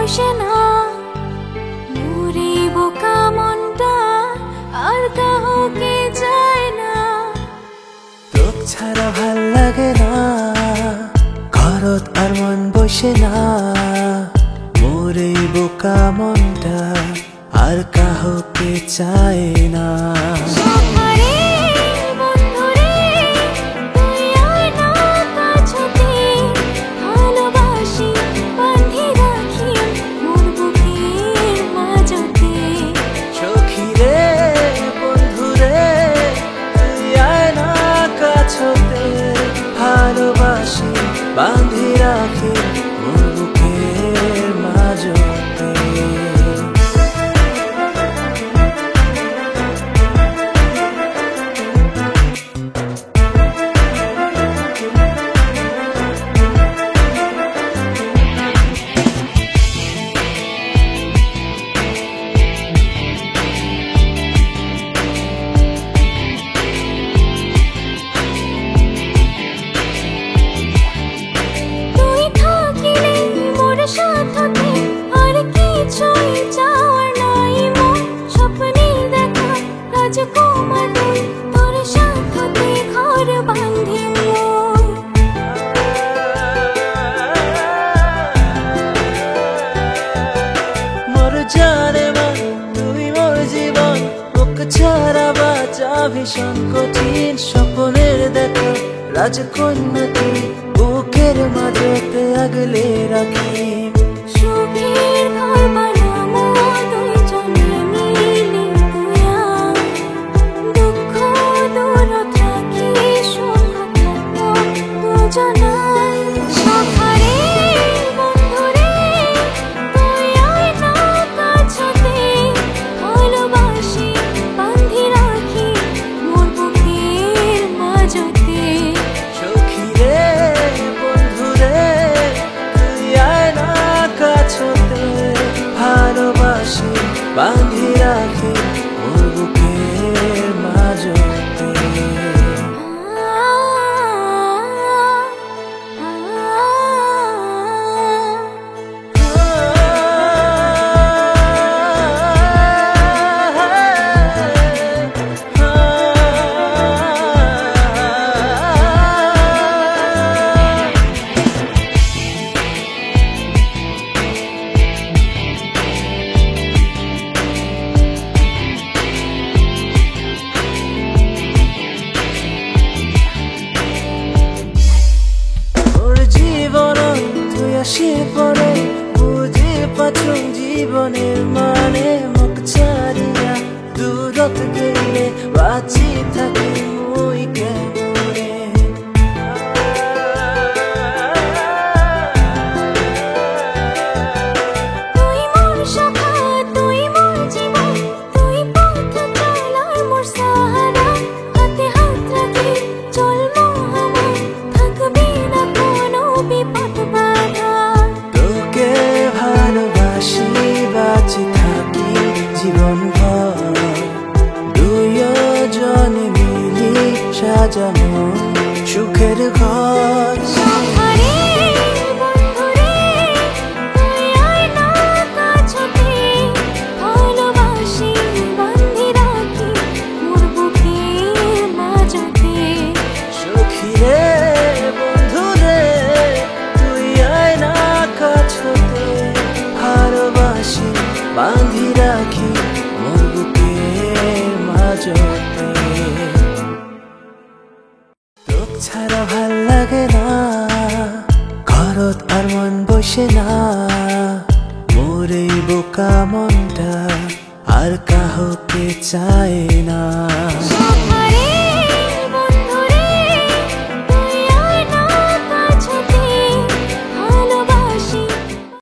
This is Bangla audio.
বসে না মোরে বোকা মনটা আর কাউকে চায় না। তোক ছাড়া ভাল লাগে না ঘরত আর মন বসে না মোরে বোকা মনটা আর কাউকে চায় না। ভালোবাসি বাঁধি রাখি মোর বুকের মাঝতে। ভীষণ কঠিন স্বপ্নের দেখা রাজকন্যা তুই বুকের মাঝেতে আগলে রাখি। সুখের ঘর বানাবো দুইজনে মিলে তুই দুঃখ দূর থাকি সুখ থাকবো দুজনাই। সখারে বন্ধুরে তুই আয় না কাছতে ভালোবাসি বাঁধি রাখি মোর বুকের মাঝতে। সখী রে বন্ধুরে তুই আয় না কাছতে ভালোবাসি বাঁধি রাখি মোর বুকের মাঝতে। আসি পরে বুঝি পাচ্ছ জীবনের মানে মুখ ছাড়িয়া দূরত গেলে বাঁচি থাকি মুই কেমনে। তুই মোর সখা তুই মোর জীবন তুই পথ চলার মোর সাহারা হাতে হাত রাখি চলবো আমার থাকবে না কোনো বিপদ বাধা। তোকে ভালোবাসি বাঁচি থাকি জীবন ভর দুইজনে মিলি সাজানো সুখের ঘর। সখারে বন্ধুরে তুই আয় না কাছতে ভালোবাসি বাঁধি রাখি মোর বুকের মাঝতে। সখী রে বন্ধুরে তুই আয় না কাছতে ভালোবাসি বাঁধি রাখি মোর বুকের মাঝতে। তোক ছাড়া ভাল লাগে না ঘরত আর মন বসে না মোর এই বোকা মনটা আর কাউকে চায় না।